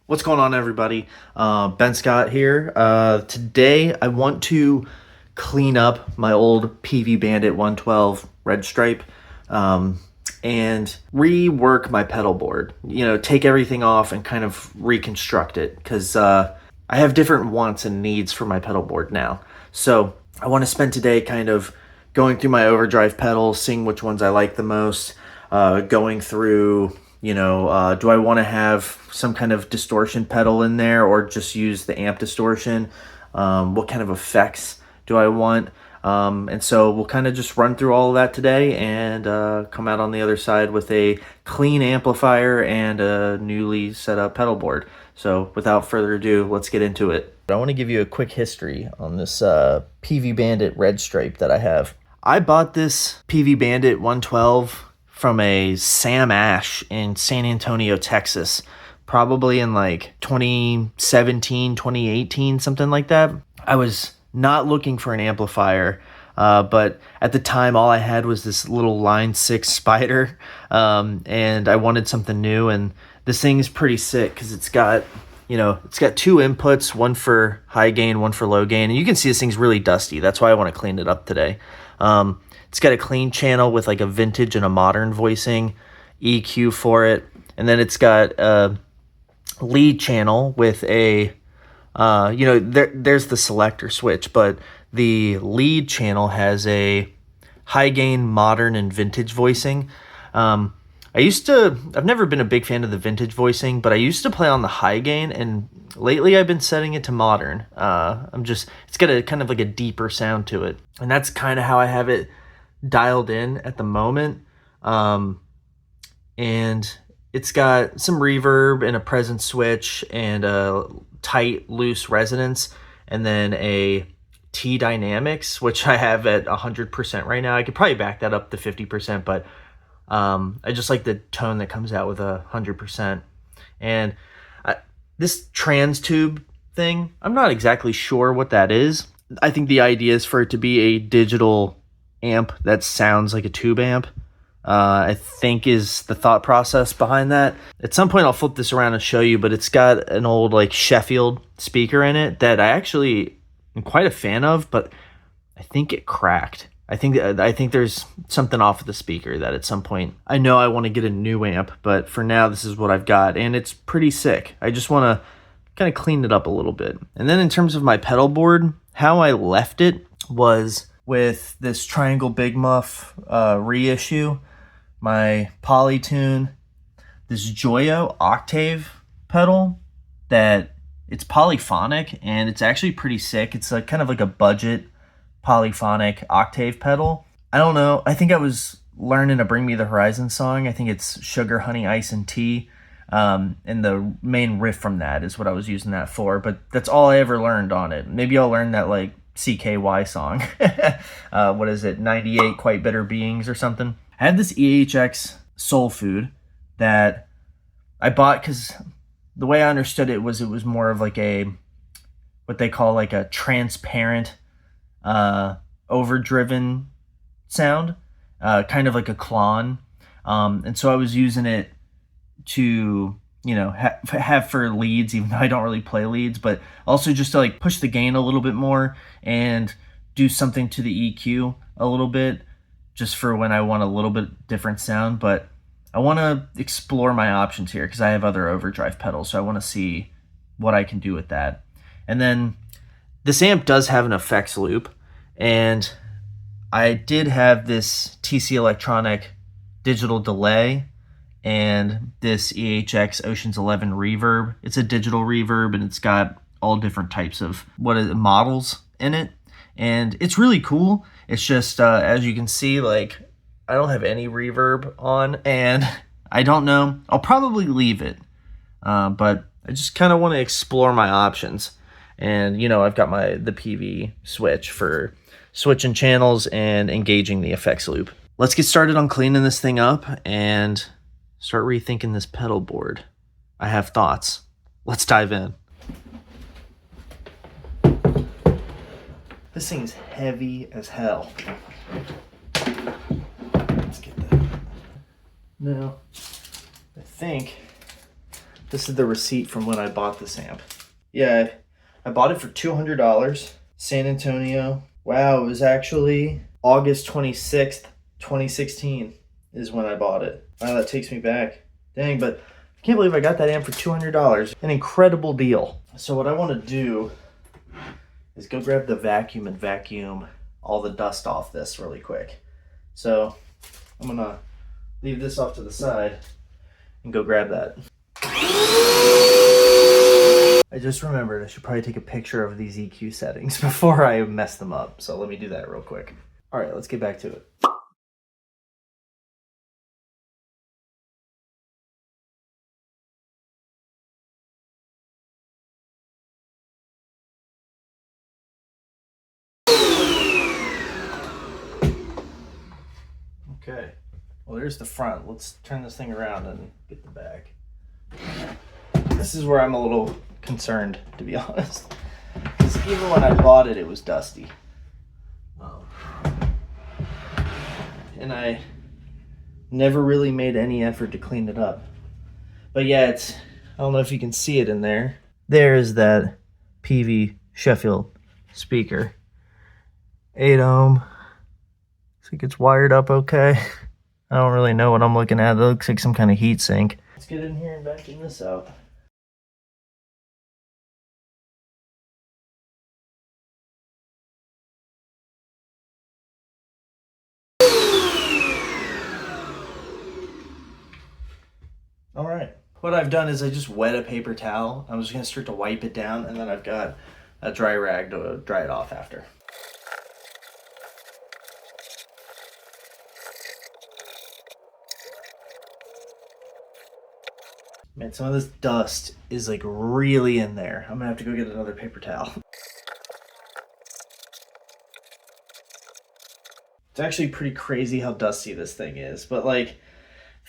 What's going on, everybody? Ben Scott here. Today I want to clean up my old Peavey Bandit 112 red stripe and rework my pedal board. Take everything off and kind of reconstruct it because I have different wants and needs for my pedal board now. So I want to spend today kind of going through my overdrive pedals, seeing which ones I like the most, going through do I want to have some kind of distortion pedal in there or just use the amp distortion? What kind of effects do I want? And so we'll kind of just run through all of that today and come out on the other side with a clean amplifier and a newly set up pedal board. So without further ado, let's get into it. I want to give you a quick history on this Peavey Bandit red stripe that I have. I bought this Peavey Bandit 112 from a Sam Ash in San Antonio, Texas, probably in like 2017, 2018, something like that. I was not looking for an amplifier, but at the time all I had was this little Line 6 Spider, and I wanted something new, and this thing is pretty sick because it's got two inputs, one for high gain, one for low gain, and you can see this thing's really dusty. That's why I want to clean it up today. It's got a clean channel with like a vintage and a modern voicing EQ for it. And then it's got a lead channel with a, there's the selector switch, but the lead channel has a high gain, modern, and vintage voicing. I've never been a big fan of the vintage voicing, but I used to play on the high gain, and lately I've been setting it to modern. It's got a kind of like a deeper sound to it. And that's kind of how I have it dialed in at the moment. And it's got some reverb and a presence switch and a tight, loose resonance, and then a T dynamics, which I have at 100% right now. I could probably back that up to 50%, but I just like the tone that comes out with 100%. And this trans tube thing, I'm not exactly sure what that is. I think the idea is for it to be a digital amp that sounds like a tube amp. I think is the thought process behind that. At some point I'll flip this around and show you, but it's got an old like Sheffield speaker in it that I actually am quite a fan of, but I think it cracked. I think there's something off of the speaker that at some point I know I want to get a new amp, but for now this is what I've got, and it's pretty sick. I just want to kind of clean it up a little bit. And then in terms of my pedal board, how I left it was with this Triangle Big Muff reissue, my Polytune, this Joyo Octave pedal that it's polyphonic and it's actually pretty sick. It's a kind of like a budget polyphonic octave pedal. I don't know. I think I was learning a Bring Me the Horizon song. I think it's Sugar, Honey, Ice, and Tea. And the main riff from that is what I was using that for. But that's all I ever learned on it. Maybe I'll learn that like CKY song. What is it? 98 Quite Bitter Beings or something. I had this EHX Soul Food that I bought because the way I understood it was more of like what they call like a transparent overdriven sound, kind of like a clon, and so I was using it to have for leads, even though I don't really play leads, but also just to like push the gain a little bit more and do something to the EQ a little bit, just for when I want a little bit different sound. But I want to explore my options here because I have other overdrive pedals, so I want to see what I can do with that. And then this amp does have an effects loop, and I did have this TC Electronic digital delay and this EHX Oceans 11 reverb. It's a digital reverb, and it's got all different types of models in it, and it's really cool. It's just as you can see, like I don't have any reverb on, and I don't know. I'll probably leave it, but I just kind of want to explore my options. And I've got the Peavey switch for switching channels and engaging the effects loop. Let's get started on cleaning this thing up and start rethinking this pedal board. I have thoughts. Let's dive in. This thing's heavy as hell. Let's get that. Now, I think This is the receipt from when I bought this amp. Yeah, I bought it for $200. San Antonio. Wow, it was actually August 26th, 2016 is when I bought it. Wow, that takes me back. Dang, but I can't believe I got that amp for $200. An incredible deal. So what I want to do is go grab the vacuum and vacuum all the dust off this really quick. So I'm gonna leave this off to the side and go grab that. I just remembered I should probably take a picture of these EQ settings before I mess them up. So let me do that real quick. All right, let's get back to it. Okay, well there's the front. Let's turn this thing around and get the back. This is where I'm a little concerned, to be honest. Because even when I bought it, it was dusty. And I never really made any effort to clean it up. But yeah, I don't know if you can see it in there. There's that Peavey Sheffield speaker. 8 ohm. I think it's wired up okay. I don't really know what I'm looking at. It looks like some kind of heat sink. Let's get in here and vacuum this out. All right. What I've done is I just wet a paper towel. I'm just going to start to wipe it down, and then I've got a dry rag to dry it off after. Man, some of this dust is like really in there. I'm gonna have to go get another paper towel. It's actually pretty crazy how dusty this thing is, but like,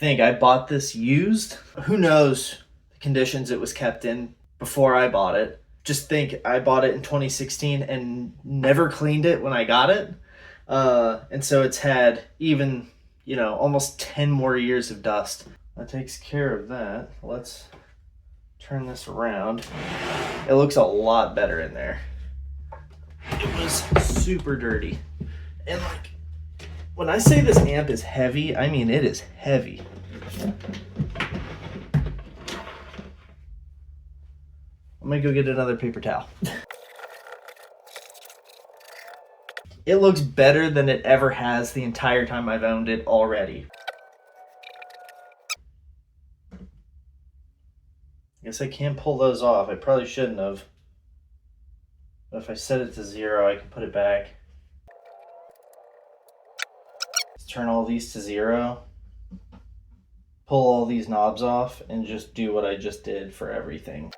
I bought this used. Who knows the conditions it was kept in before I bought it. Just think I bought it in 2016 and never cleaned it when I got it. And so it's had even, almost 10 more years of dust. That takes care of that. Let's turn this around. It looks a lot better in there. It was super dirty. And like, when I say this amp is heavy, I mean it is heavy. I'm gonna go get another paper towel. It looks better than it ever has the entire time I've owned it already. I guess I can't pull those off. I probably shouldn't have. But if I set it to 0, I can put it back. Let's turn all these to 0. Pull all these knobs off and just do what I just did for everything.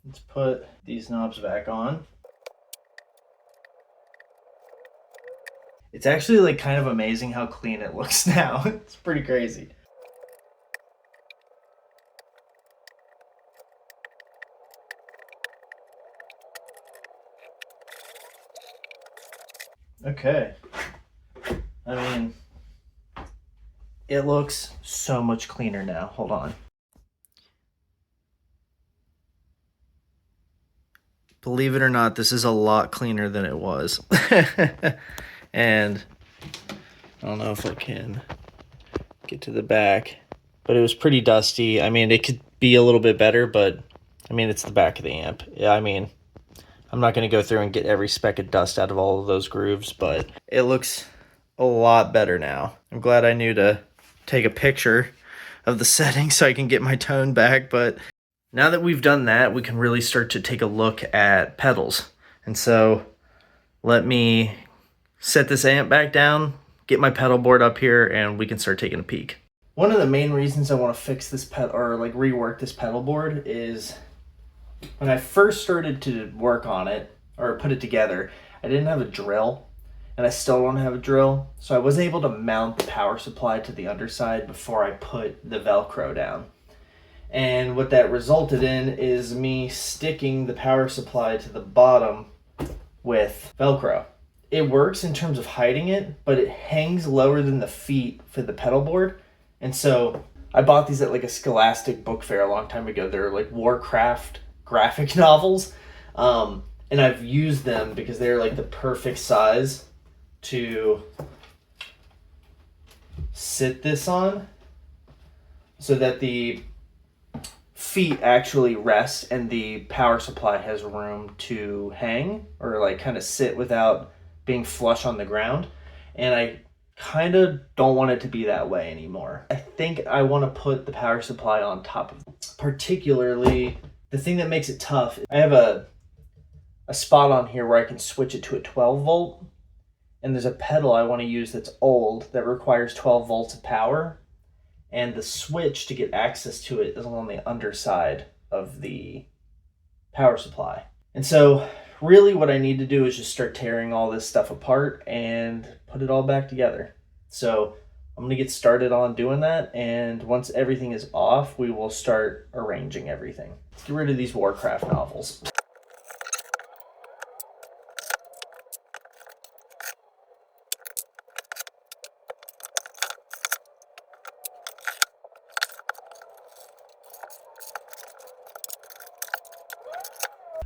Let's put these knobs back on. It's actually like kind of amazing how clean it looks now. It's pretty crazy. Okay. I mean, it looks so much cleaner now. Hold on. Believe it or not, this is a lot cleaner than it was. And I don't know if I can get to the back, but it was pretty dusty. I mean, it could be a little bit better, but I mean, it's the back of the amp. Yeah, I mean, I'm not going to go through and get every speck of dust out of all of those grooves, but it looks a lot better now. I'm glad I knew to take a picture of the settings so I can get my tone back, but now that we've done that, we can really start to take a look at pedals. And so let me set this amp back down, get my pedal board up here, and we can start taking a peek. One of the main reasons I want to fix this rework this pedal board is when I first started to work on it or put it together, I didn't have a drill, and I still don't have a drill. So I wasn't able to mount the power supply to the underside before I put the Velcro down. And what that resulted in is me sticking the power supply to the bottom with Velcro. It works in terms of hiding it, but it hangs lower than the feet for the pedal board. And so I bought these at like a Scholastic book fair a long time ago. They're like Warcraft graphic novels. And I've used them because they're like the perfect size to sit this on so that the feet actually rest and the power supply has room to hang or like kind of sit without being flush on the ground. And I kind of don't want it to be that way anymore. I think I want to put the power supply on top of it. Particularly, the thing that makes it tough, I have a spot on here where I can switch it to a 12 volt. And there's a pedal I want to use that's old that requires 12 volts of power. And the switch to get access to it is on the underside of the power supply. And so really what I need to do is just start tearing all this stuff apart and put it all back together. So I'm going to get started on doing that. And once everything is off, we will start arranging everything. Let's get rid of these Warcraft novels.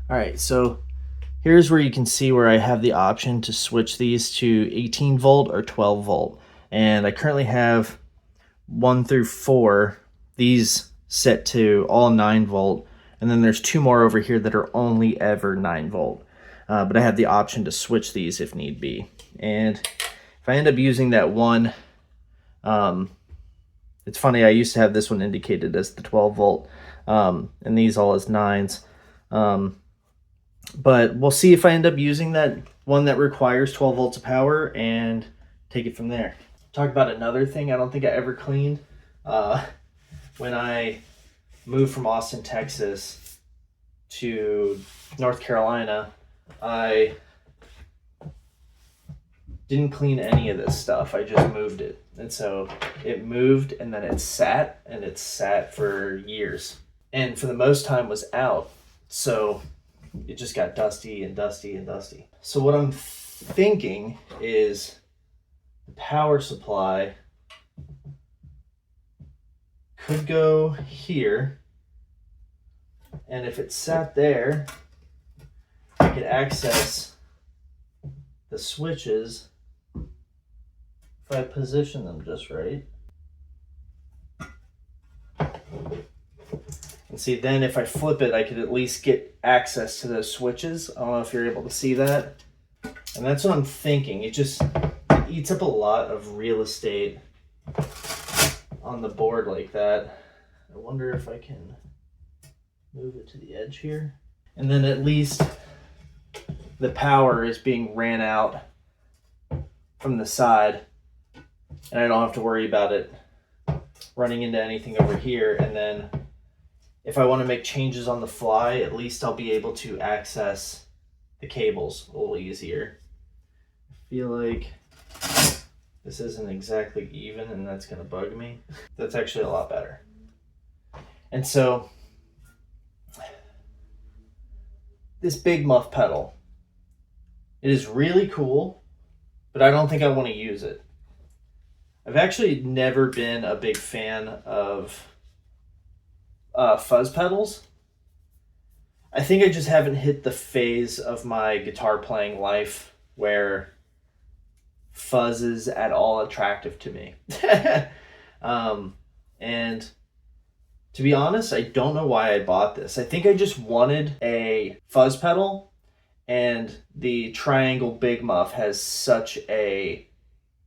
All right, so here's where you can see where I have the option to switch these to 18 volt or 12 volt. And I currently have 1 through 4, these set to all 9 volt. And then there's 2 more over here that are only ever 9 volt. But I have the option to switch these if need be. And if I end up using that one, it's funny, I used to have this one indicated as the 12 volt, and these all as 9s. But we'll see if I end up using that one that requires 12 volts of power and take it from there. Talk about another thing I don't think I ever cleaned. When I moved from Austin, Texas to North Carolina, I didn't clean any of this stuff. I just moved it. And so it moved and then it sat, and it sat for years. And for the most time was out. So it just got dusty and dusty and dusty. So what I'm thinking is the power supply could go here. And if it sat there, I could access the switches if I position them just right. And see, then if I flip it, I could at least get access to those switches. I don't know if you're able to see that. And that's what I'm thinking. It eats up a lot of real estate on the board like that. I wonder if I can move it to the edge here. And then at least the power is being ran out from the side, and I don't have to worry about it running into anything over here. And then if I want to make changes on the fly, at least I'll be able to access the cables a little easier. I feel like this isn't exactly even, and that's going to bug me. That's actually a lot better. And so this big muff pedal, it is really cool, but I don't think I want to use it. I've actually never been a big fan of fuzz pedals. I think I just haven't hit the phase of my guitar playing life where fuzz is at all attractive to me. And to be honest, I don't know why I bought this. I think I just wanted a fuzz pedal, and the triangle big muff has such a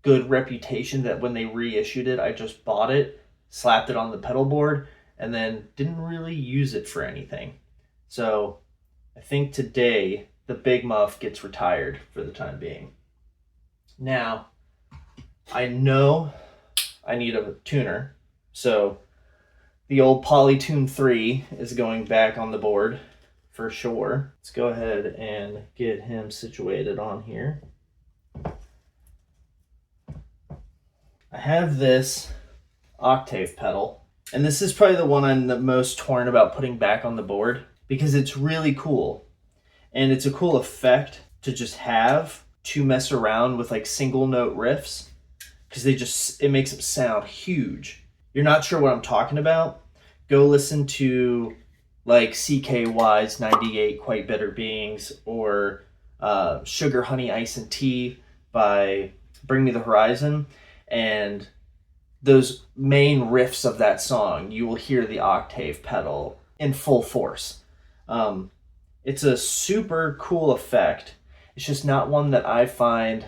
good reputation that when they reissued it, I just bought it, slapped it on the pedal board, and then didn't really use it for anything. So I think today the big muff gets retired for the time being. Now, I know I need a tuner, so the old Polytune 3 is going back on the board for sure. Let's go ahead and get him situated on here. I have this octave pedal, And this is probably the one I'm the most torn about putting back on the board because it's really cool. And it's a cool effect to just have to mess around with like single note riffs because it makes them sound huge. You're not sure what I'm talking about? Go listen to like CKY's 98 Quite Bitter Beings or Sugar, Honey, Ice, and Tea by Bring Me the Horizon. And those main riffs of that song, you will hear the octave pedal in full force. It's a super cool effect. It's just not one that I find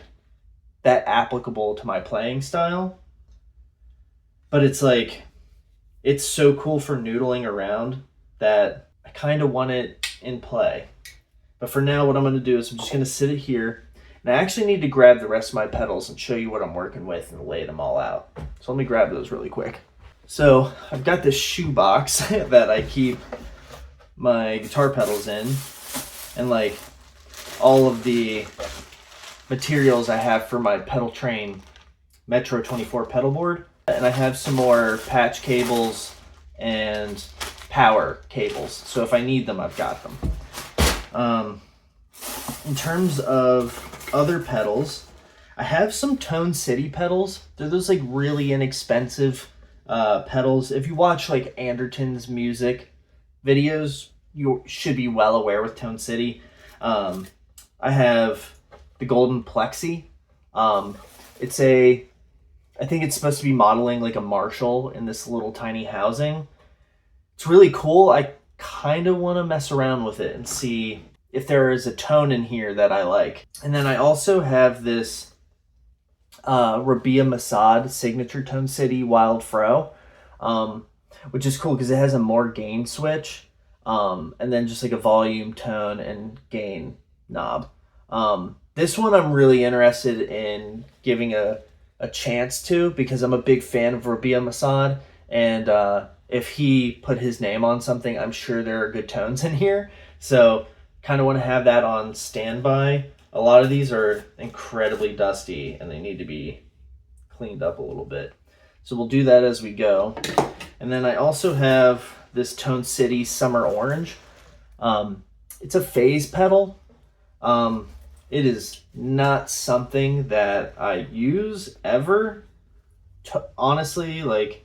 that applicable to my playing style. But it's like, it's so cool for noodling around that I kind of want it in play. But for now, what I'm going to do is I'm just going to sit it here. And I actually need to grab the rest of my pedals and show you what I'm working with and lay them all out. So let me grab those really quick. So I've got this shoebox that I keep my guitar pedals in. And like all of the materials I have for my pedal train Metro 24 pedal board. And I have some more patch cables and power cables. So if I need them, I've got them. In terms of other pedals, I have some Tone City pedals. They're those like really inexpensive pedals. If you watch like Anderton's music videos, you should be well aware with Tone City. I have the Golden Plexi. I think it's supposed to be modeling like a Marshall in this little tiny housing. It's really cool. I kind of want to mess around with it and see if there is a tone in here that I like. And then I also have this Rabia Masad Signature Tone City Wild Fro, which is cool because it has a more gain switch, and then just like a volume, tone, and gain knob. This one I'm really interested in giving a chance to because I'm a big fan of Rabia Masad, and if he put his name on something, I'm sure there are good tones in here. So kind of want to have that on standby. A lot of these are incredibly dusty and they need to be cleaned up a little bit. So we'll do that as we go. And then I also have this Tone City Summer Orange. It's a phase pedal. It is not something that I use ever. Honestly, like,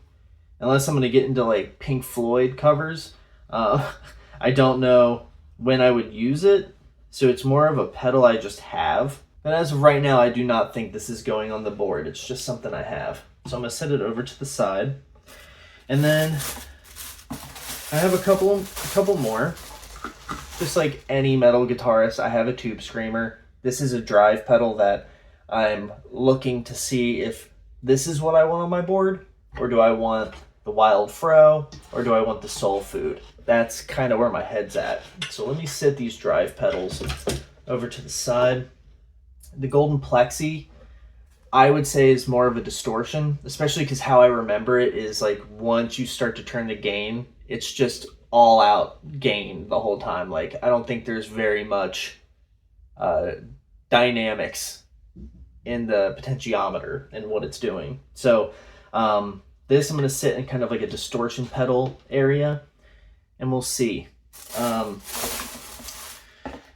unless I'm going to get into like Pink Floyd covers, I don't know when I would use it. So it's more of a pedal I just have. But as of right now, I do not think this is going on the board. It's just something I have. So I'm going to set it over to the side. And then I have a couple more. Just like any metal guitarist, I have a Tube Screamer. This is a drive pedal that I'm looking to see if this is what I want on my board, or do I want the Wild Fro, or do I want the Soul Food? That's kind of where my head's at. So let me sit these drive pedals over to the side. The Golden Plexi, I would say, is more of a distortion, especially because how I remember it is like once you start to turn the gain, it's just all out gain the whole time. Like I don't think there's very much dynamics in the potentiometer and what it's doing. So this I'm going to sit in kind of like a distortion pedal area, and we'll see.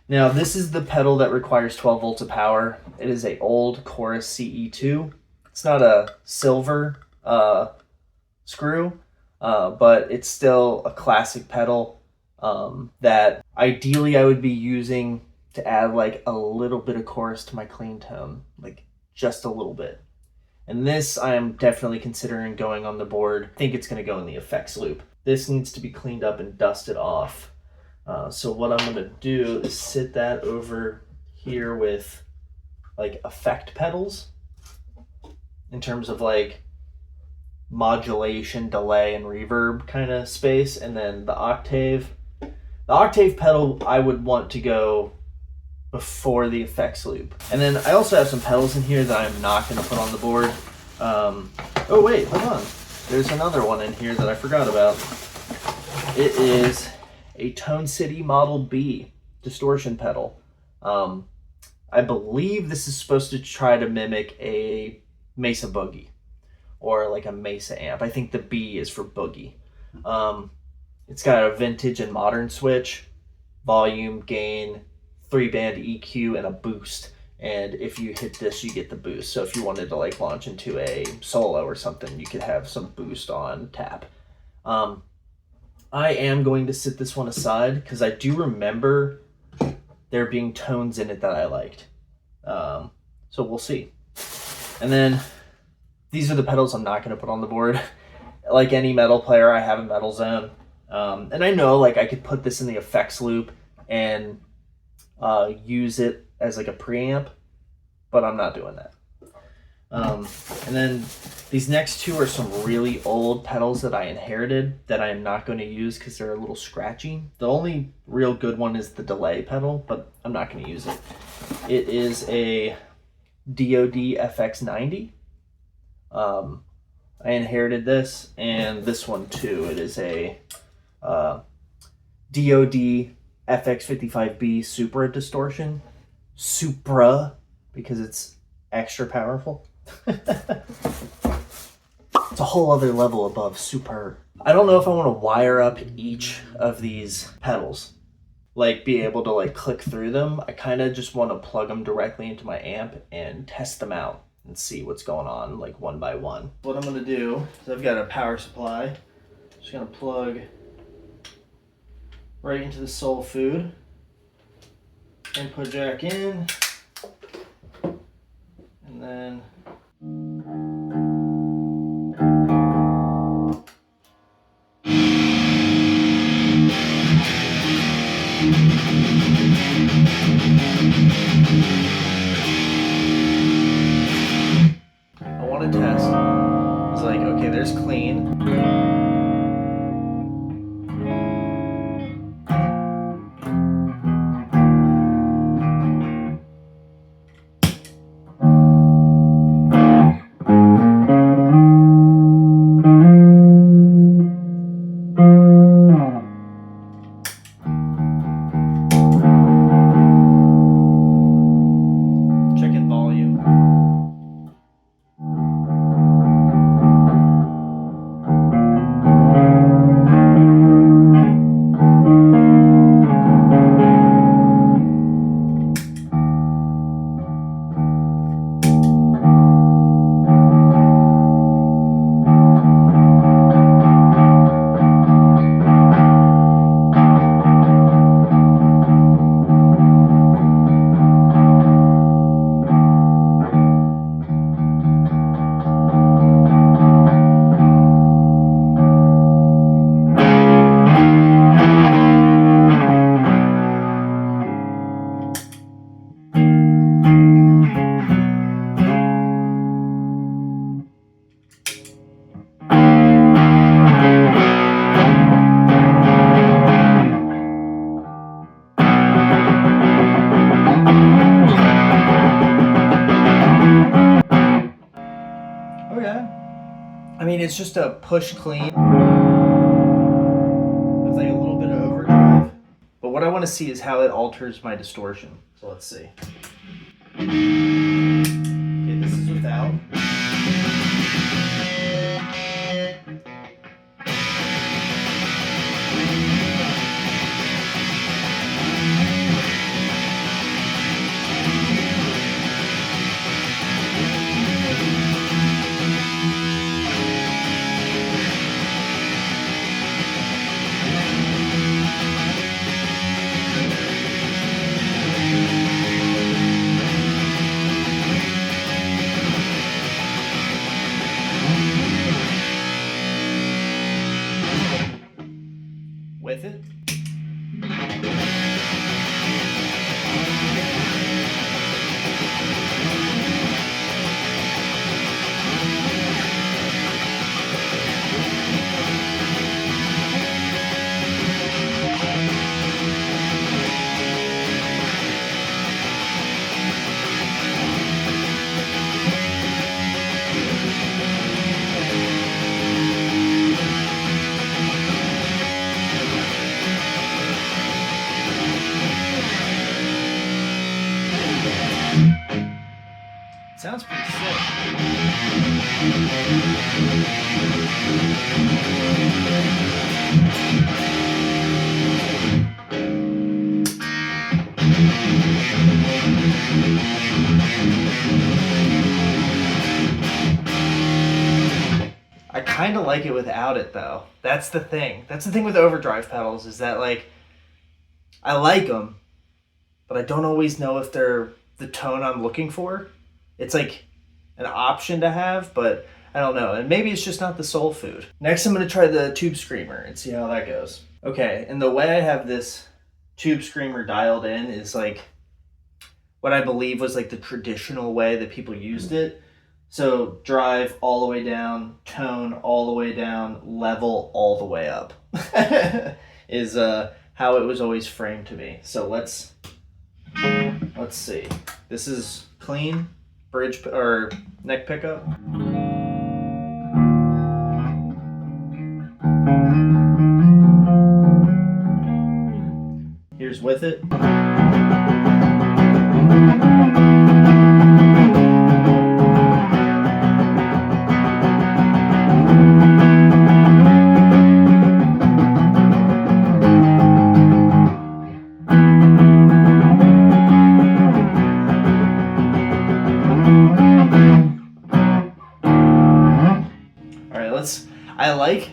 Now this is the pedal that requires 12 volts of power. It is a old Chorus CE2. It's not a silver screw, but it's still a classic pedal that ideally I would be using to add like a little bit of chorus to my clean tone, like just a little bit. And this I am definitely considering going on the board. I think it's going to go in the effects loop. This needs to be cleaned up and dusted off. So what I'm going to do is sit that over here with like effect pedals in terms of like modulation, delay, and reverb kind of space. And then the octave pedal I would want to go before the effects loop. And then I also have some pedals in here that I'm not going to put on the board. Oh wait, hold on. There's another one in here that I forgot about. It is a Tone City Model B distortion pedal. I believe this is supposed to try to mimic a Mesa Boogie, or like a Mesa amp. I think the B is for Boogie. It's got a vintage and modern switch, volume, gain, 3-band EQ, and a boost. And if you hit this, you get the boost. So if you wanted to like launch into a solo or something, you could have some boost on tap. I am going to sit this one aside because I do remember there being tones in it that I liked. So we'll see. And then these are the pedals I'm not going to put on the board. Like any metal player, I have a metal zone. And I know like I could put this in the effects loop and use it as like a preamp, but I'm not doing that. And then these next two are some really old pedals that I inherited that I am not going to use because they're a little scratchy. The only real good one is the delay pedal, but I'm not going to use it. It is a DoD FX90. I inherited this, and this one too. It is a DoD FX55B Supra distortion. Supra, because it's extra powerful. It's a whole other level above super. I don't know if I want to wire up each of these pedals, like be able to like click through them. I kind of just want to plug them directly into my amp and test them out and see what's going on like one by one. What I'm going to do is I've got a power supply. Just going to plug right into the soul food. Input jack in, and then I want to test. It's like, okay, there's clean. I mean, it's just a push clean with like a little bit of overdrive. But what I want to see is how it alters my distortion. So let's see. Okay, this is without. Sounds pretty sick. I kind of like it without it though. That's the thing. That's the thing with overdrive pedals, is that like I like them, but I don't always know if they're the tone I'm looking for. It's like an option to have, but I don't know. And maybe it's just not the soul food. Next, I'm going to try the Tube Screamer and see how that goes. Okay, and the way I have this Tube Screamer dialed in is like what I believe was like the traditional way that people used it. So drive all the way down, tone all the way down, level all the way up is how it was always framed to me. So let's see. This is clean bridge or neck pickup. Here's with it. I like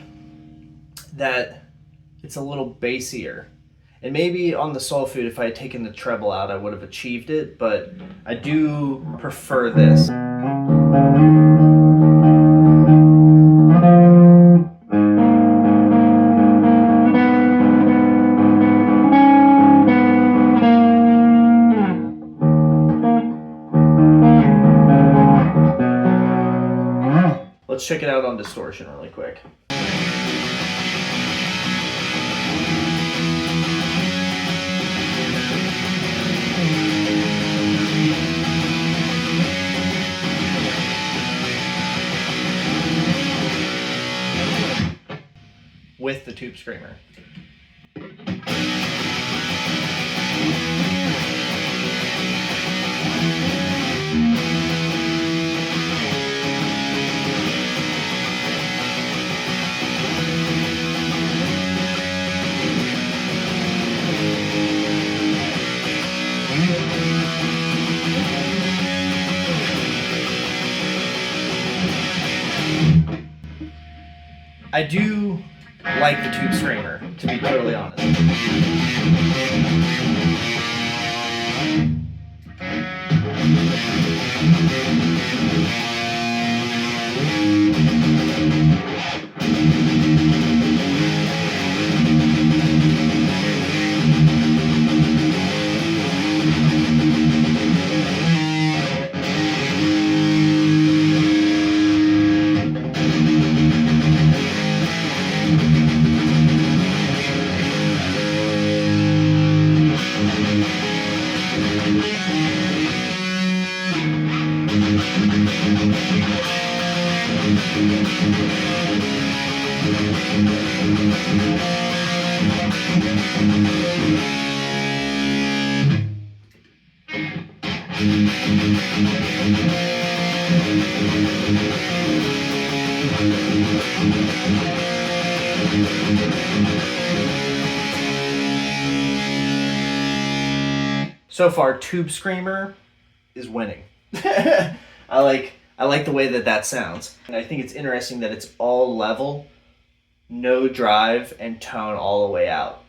that it's a little bassier. And maybe on the soul food, if I had taken the treble out, I would have achieved it, but I do prefer this. Let's check it out on distortion really quick. With the Tube Screamer. I do like the Tube Screamer, to be totally honest. So far, Tube Screamer is winning. I like the way that sounds. And I think it's interesting that it's all level, no drive, and tone all the way out.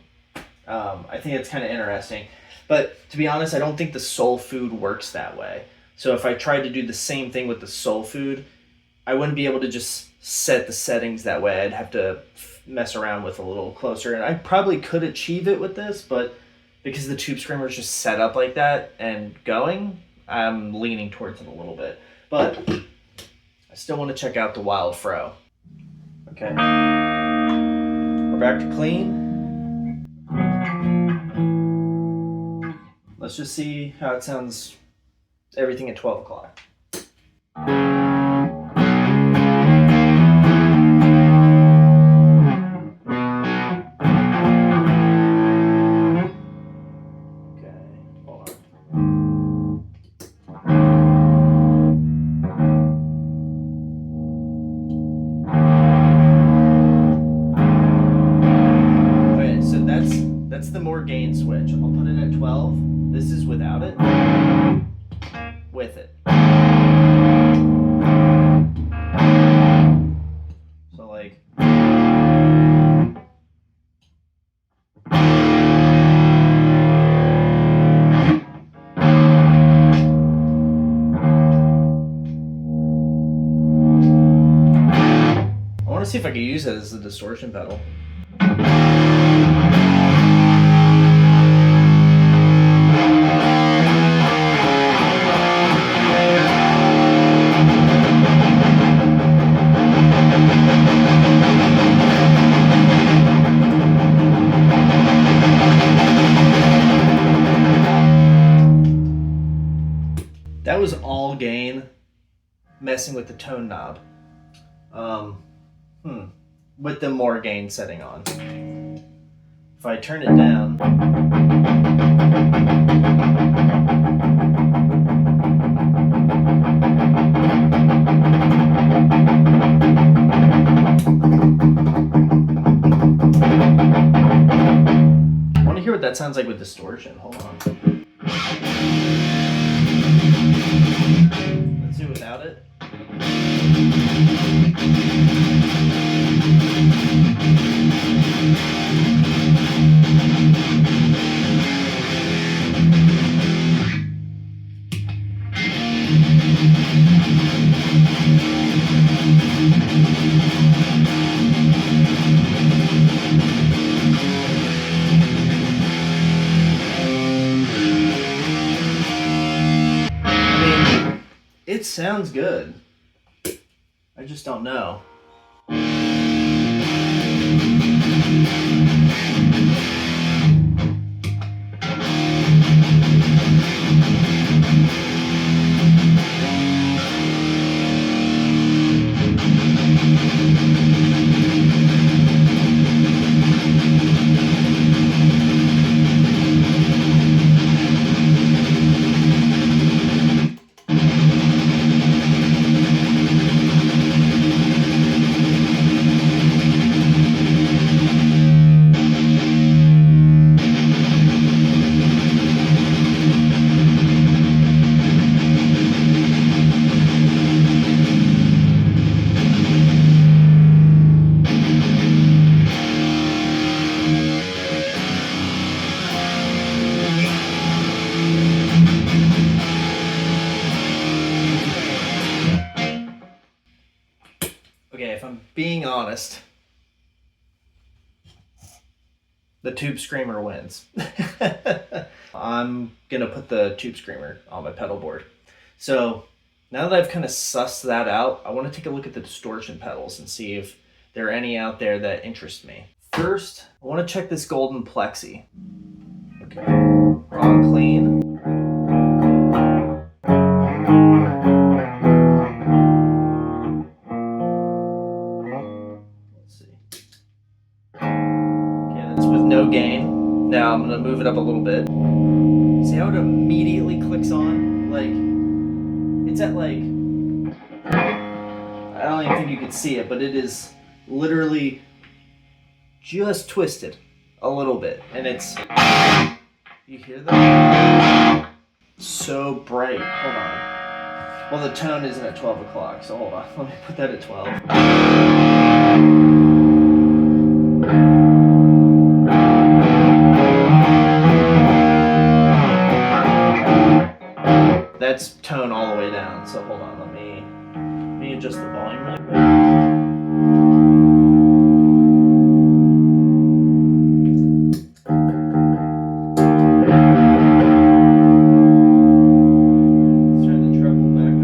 I think it's kind of interesting. But to be honest, I don't think the soul food works that way. So if I tried to do the same thing with the soul food, I wouldn't be able to just set the settings that way. I'd have to mess around with a little closer. And I probably could achieve it with this, but because the Tube Screamer is just set up like that and going, I'm leaning towards it a little bit. But I still want to check out the Wild Fro. Okay. We're back to clean. Let's just see how it sounds, everything at 12 o'clock. This is without it. With it. So like. I want to see if I can use it as a distortion pedal. That was all gain, messing with the tone knob. With the more gain setting on. If I turn it down, I want to hear what that sounds like with distortion. Hold on. Let's do without it. It sounds good. I just don't know. Okay, if I'm being honest, the Tube Screamer wins. I'm gonna put the Tube Screamer on my pedal board. So now that I've kind of sussed that out, I want to take a look at the distortion pedals and see if there are any out there that interest me. First, I want to check this golden plexi. Okay, raw clean. No gain. Now I'm gonna move it up a little bit. See how it immediately clicks on? Like, it's at like, I don't even think you can see it, but it is literally just twisted a little bit. And it's, you hear that? So bright. Hold on. Well, the tone isn't at 12 o'clock, so hold on. Let me put that at 12. That's tone all the way down, so hold on, let me adjust the volume really quick. Let's turn the treble back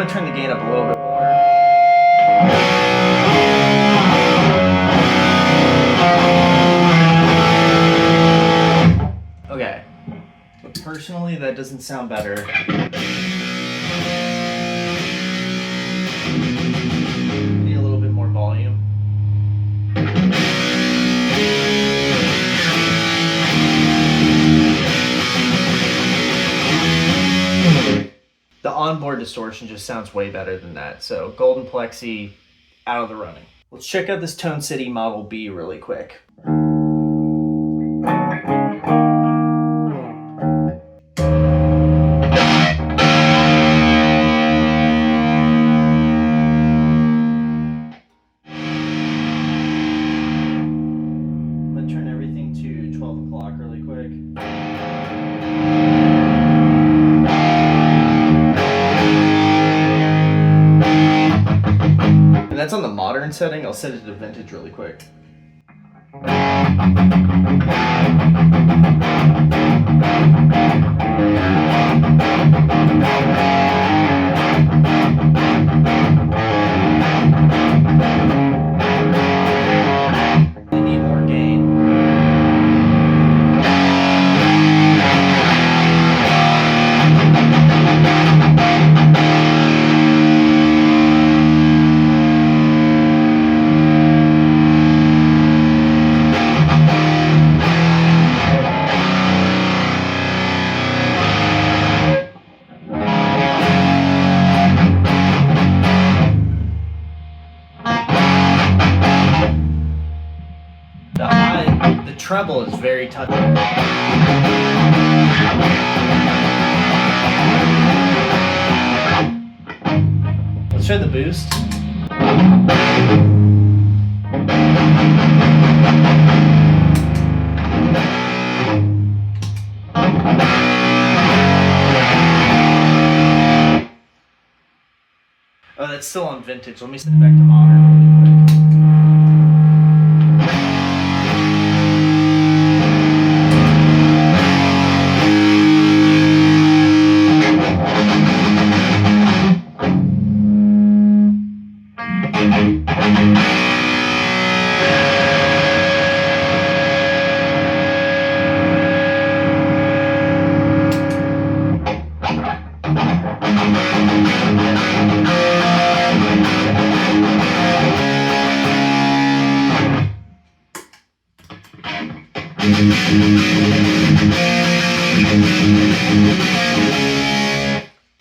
going to turn the gain up a little bit more. Okay, but personally that doesn't sound better. Need a little bit more volume. The onboard distortion just sounds way better than that. So Golden Plexi out of the running. Let's check out this Tone City Model B really quick. I'm gonna turn everything to 12 o'clock really quick. And that's on the modern setting. I'll set it to vintage really quick. I need more gain. The treble is very touchy. Let's try the boost. Oh, that's still on vintage. Let me set it back to modern really quick.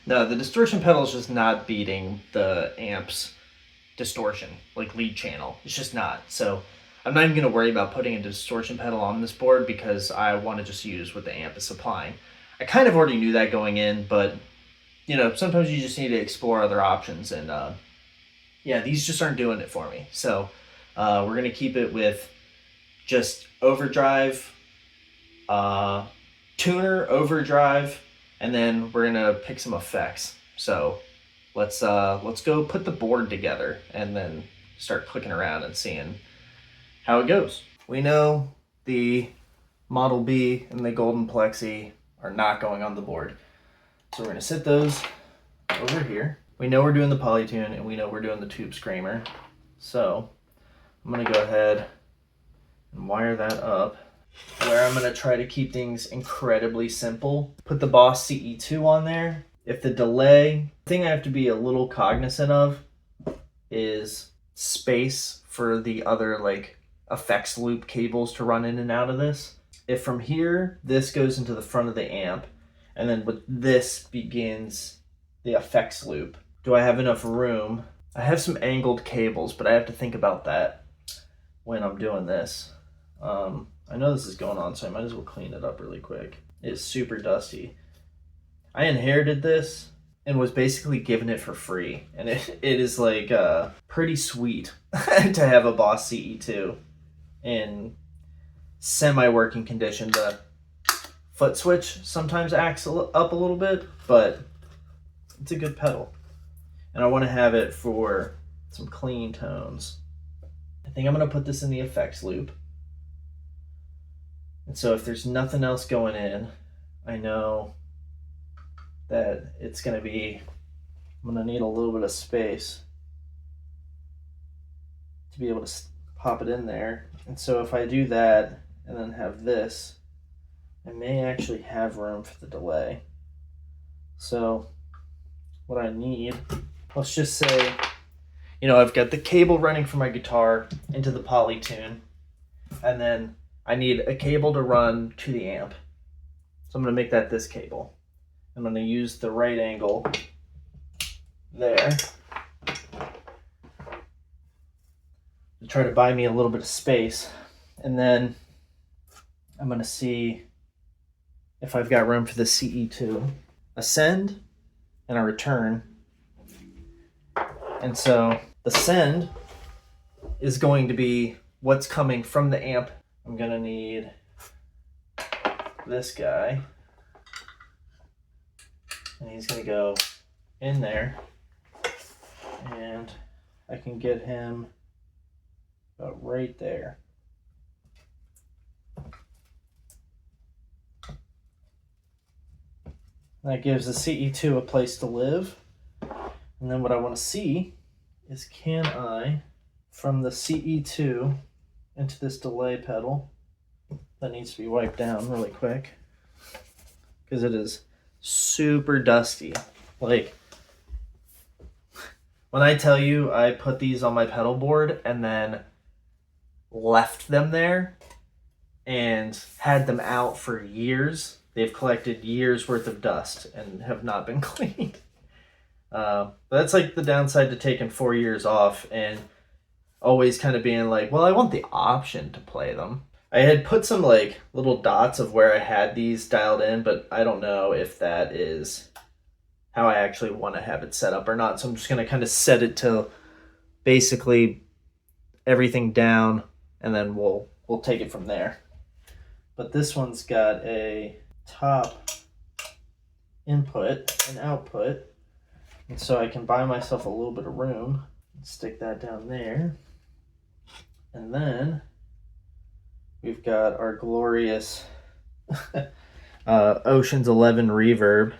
No, the distortion pedal is just not beating the amp's distortion, like lead channel. It's just not. So I'm not even going to worry about putting a distortion pedal on this board because I want to just use what the amp is supplying. I kind of already knew that going in, but you know, sometimes you just need to explore other options, and yeah, these just aren't doing it for me. So we're going to keep it with just overdrive, tuner, overdrive, and then we're gonna pick some effects. So let's go put the board together and then start clicking around and seeing how it goes. We know the Model B and the Golden Plexi are not going on the board, so we're gonna sit those over here. We know we're doing the Polytune and we know we're doing the Tube Screamer, so I'm gonna go ahead and wire that up, where I'm going to try to keep things incredibly simple. Put the Boss CE2 on there. If the delay, the thing I have to be a little cognizant of is space for the other like effects loop cables to run in and out of this. If from here, this goes into the front of the amp, and then with this begins the effects loop. Do I have enough room? I have some angled cables, but I have to think about that when I'm doing this. I know this is going on, so I might as well clean it up really quick. It's super dusty. I inherited this and was basically given it for free, and it is like pretty sweet to have a Boss CE2 in semi-working condition. The foot switch sometimes acts up a little bit, but it's a good pedal, and I want to have it for some clean tones. I think I'm going to put this in the effects loop. And so if there's nothing else going in, I know that it's going to be I'm gonna need a little bit of space to be able to pop it in there. And so if I do that and then have this, I may actually have room for the delay. So what I need, let's just say, you know, I've got the cable running from my guitar into the Polytune, and then I need a cable to run to the amp. So I'm going to make that this cable. I'm going to use the right angle there to try to buy me a little bit of space. And then I'm going to see if I've got room for the CE2. A send and a return. And so the send is going to be what's coming from the amp. I'm going to need this guy, and he's going to go in there, and I can get him about right there. That gives the CE2 a place to live. And then what I want to see is, can I, from the CE2 into this delay pedal, that needs to be wiped down really quick because it is super dusty. Like, when I tell you I put these on my pedal board and then left them there and had them out for years, they've collected years worth of dust and have not been cleaned. That's like the downside to taking 4 years off and always kind of being like, well, I want the option to play them. I had put some like little dots of where I had these dialed in, but I don't know if that is how I actually want to have it set up or not. So I'm just going to kind of set it to basically everything down, and then we'll take it from there. But this one's got a top input and output, and so I can buy myself a little bit of room and stick that down there. And then we've got our glorious Ocean's 11 reverb.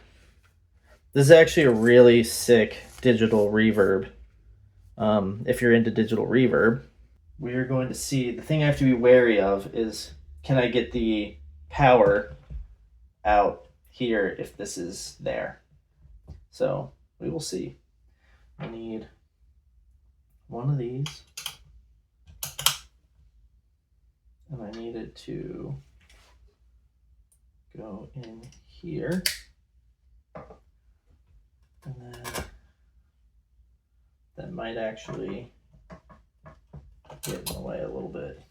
This is actually a really sick digital reverb. If you're into digital reverb, we are going to see, the thing I have to be wary of is, can I get the power out here if this is there? So we will see. I need one of these, and I need it to go in here, and then that might actually get in the way a little bit.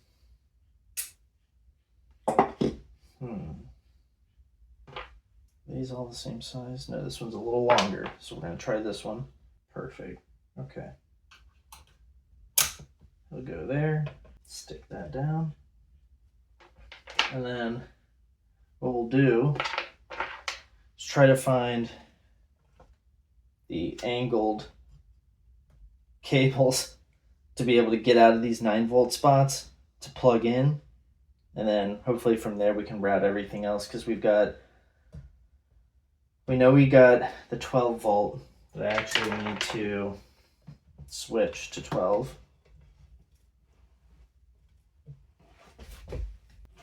These all the same size? No, this one's a little longer, so we're going to try this one. Perfect. Okay. We'll go there, stick that down, and then what we'll do is try to find the angled cables to be able to get out of these 9-volt spots to plug in, and then hopefully from there we can route everything else, because we know we got the 12 volt, but I actually need to switch to 12.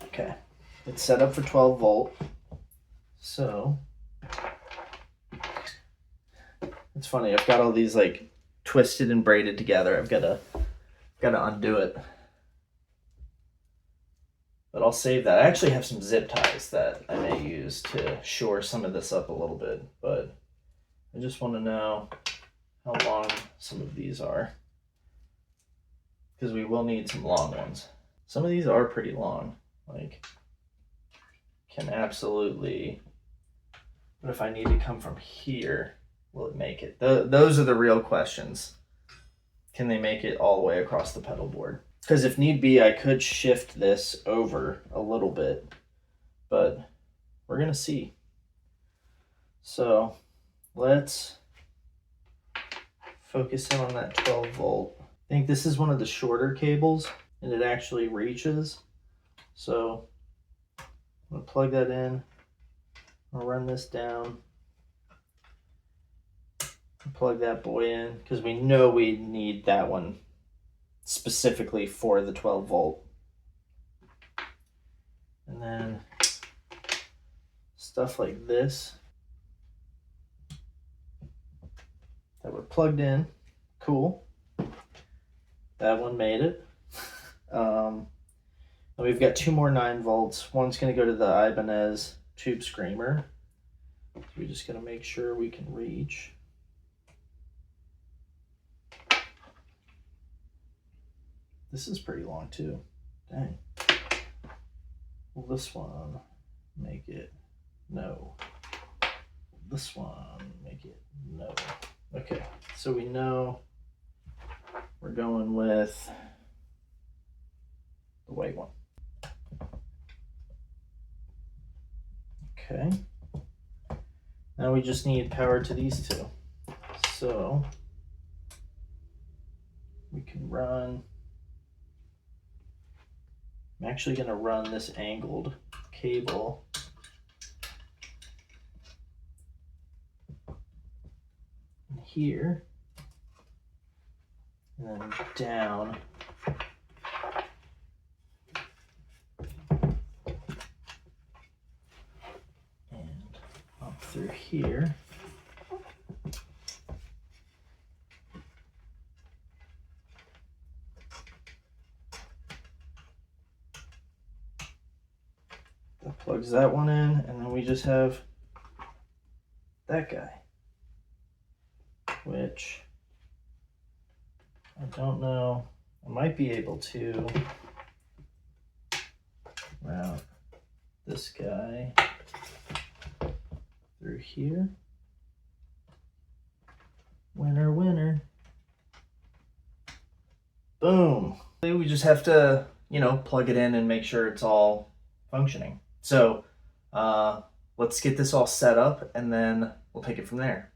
Okay, it's set up for 12 volt. So it's funny, I've got all these like twisted and braided together. I've got to undo it. But I'll save that. I actually have some zip ties that I may use to shore some of this up a little bit, but I just want to know how long some of these are, because we will need some long ones. Some of these are pretty long, like can absolutely, but if I need to come from here, will it make it? Those are the real questions. Can they make it all the way across the pedal board? Because if need be, I could shift this over a little bit, but we're going to see. So let's focus in on that 12 volt. I think this is one of the shorter cables, and it actually reaches. So I'm going to plug that in. I'll run this down. Plug that boy in because we know we need that one specifically for the 12 volt. And then stuff like this that were plugged in. Cool. That one made it. And we've got 2 more 9 volts. One's going to go to the Ibanez tube screamer. So we're just going to make sure we can reach. This is pretty long too. Dang. Will this one make it? No. Will this one make it? No. Okay, so we know we're going with the white one. Okay. Now we just need power to these 2. So we can run. I'm actually going to run this angled cable in here and then down and up through here. That plugs that one in, and then we just have that guy, which I don't know. I might be able to route this guy through here. Winner, winner. Boom. We just have to, plug it in and make sure it's all functioning. So let's get this all set up and then we'll take it from there.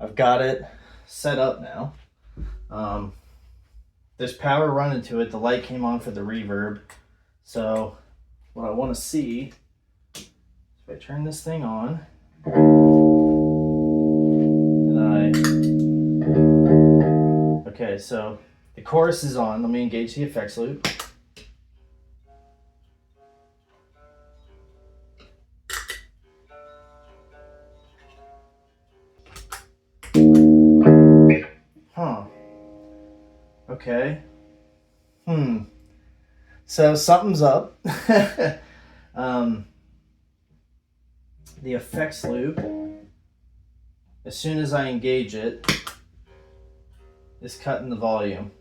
I've got it set up now. There's power running to it. The light came on for the reverb. So what I want to see, if I turn this thing on, and okay, so the chorus is on. Let me engage the effects loop. Okay. So something's up. The effects loop, as soon as I engage it, is cutting the volume.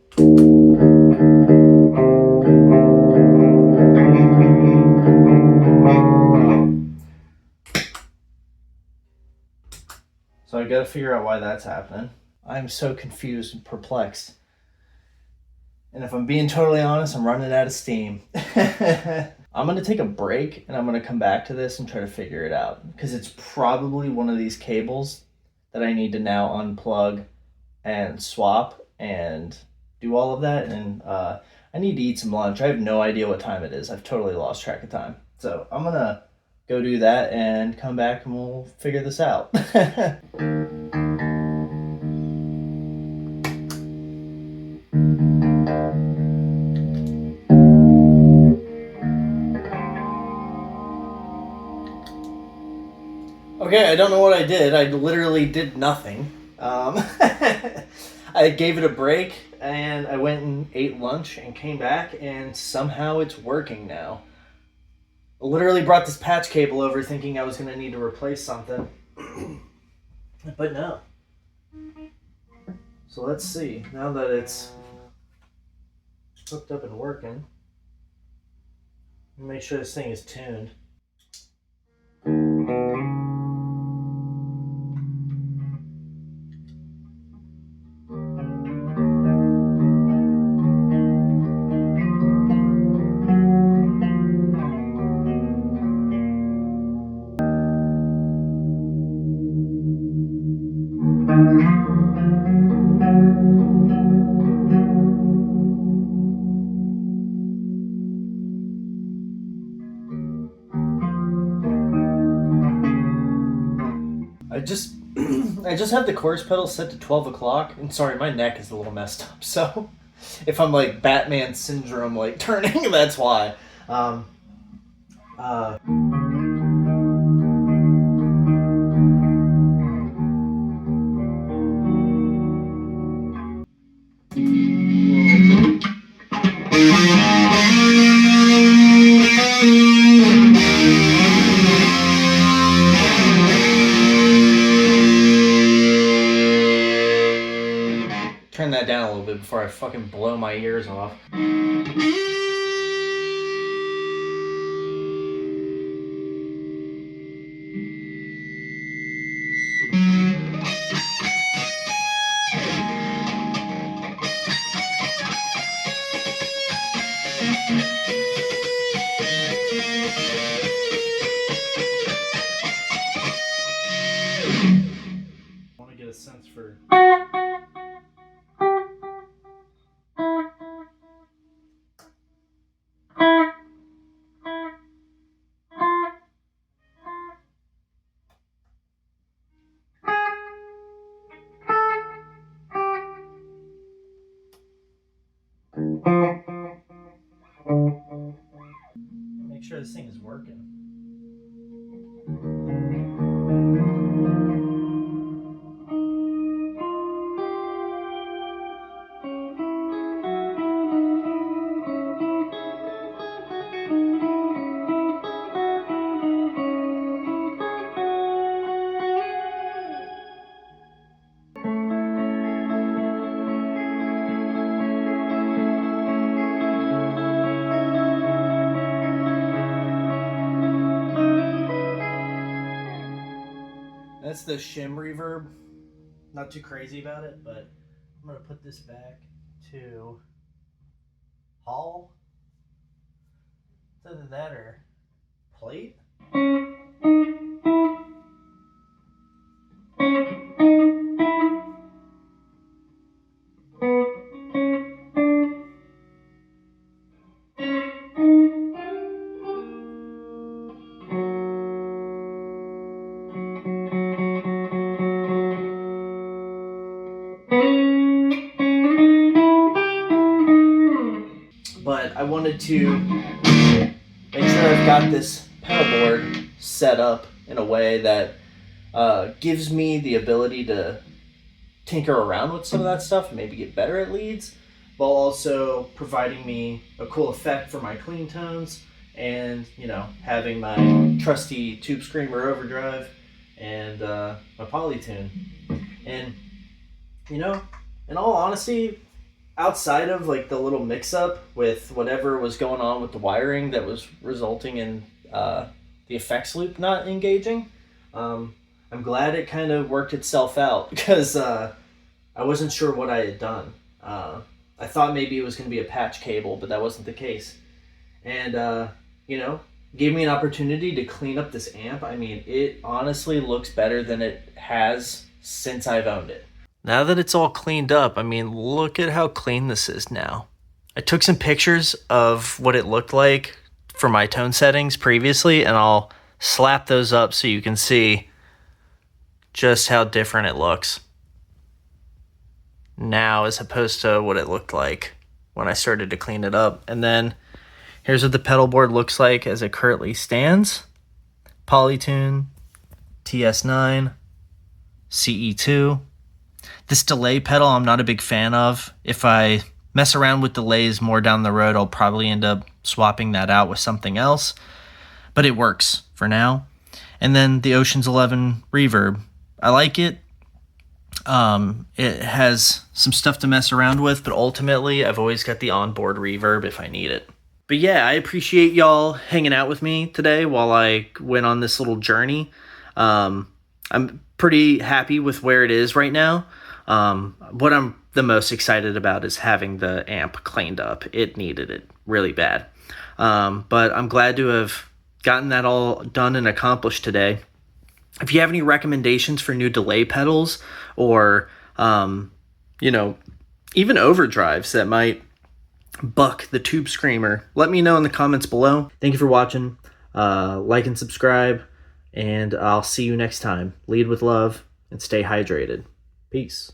So I gotta figure out why that's happening. I'm so confused and perplexed. And if I'm being totally honest, I'm running out of steam. I'm going to take a break and I'm going to come back to this and try to figure it out. Because it's probably one of these cables that I need to now unplug and swap and do all of that. And I need to eat some lunch. I have no idea what time it is. I've totally lost track of time. So I'm going to go do that and come back and we'll figure this out. Okay, I don't know what I did. I literally did nothing. I gave it a break and I went and ate lunch and came back and somehow it's working now. I literally brought this patch cable over thinking I was going to need to replace something. But no. So let's see. Now that it's hooked up and working, make sure this thing is tuned. just I just have the chorus pedal set to 12 o'clock. And sorry, my neck is a little messed up. So if I'm like Batman syndrome, like turning, that's why. Turn that down a little bit before I fucking blow my ears off. I want to get a sense for... Make sure this thing is working. That's the shim reverb. Not too crazy about it, but I'm gonna put this back to Hall. It's either that or plate. But I wanted to make sure I've got this pedalboard set up in a way that gives me the ability to tinker around with some of that stuff and maybe get better at leads, while also providing me a cool effect for my clean tones and, you know, having my trusty Tube Screamer overdrive and my Polytune. And, you know, in all honesty, outside of like the little mix-up with whatever was going on with the wiring that was resulting in the effects loop not engaging, I'm glad it kind of worked itself out, because I wasn't sure what I had done. I thought maybe it was going to be a patch cable, but that wasn't the case. And, you know, gave me an opportunity to clean up this amp. I mean, it honestly looks better than it has since I've owned it. Now that it's all cleaned up, I mean, look at how clean this is now. I took some pictures of what it looked like for my tone settings previously, and I'll slap those up so you can see just how different it looks now as opposed to what it looked like when I started to clean it up. And then here's what the pedal board looks like as it currently stands. Polytune, TS9, CE2. This delay pedal I'm not a big fan of. If I mess around with delays more down the road, I'll probably end up swapping that out with something else. But it works for now. And then the Ocean's 11 reverb. I like it. It has some stuff to mess around with, but ultimately I've always got the onboard reverb if I need it. But yeah, I appreciate y'all hanging out with me today while I went on this little journey. I'm pretty happy with where it is right now. What I'm the most excited about is having the amp cleaned up. It needed it really bad. But I'm glad to have gotten that all done and accomplished today. If you have any recommendations for new delay pedals or, you know, even overdrives that might buck the Tube Screamer, let me know in the comments below. Thank you for watching. Like and subscribe. and I'll see you next time. Lead with love and stay hydrated. Peace.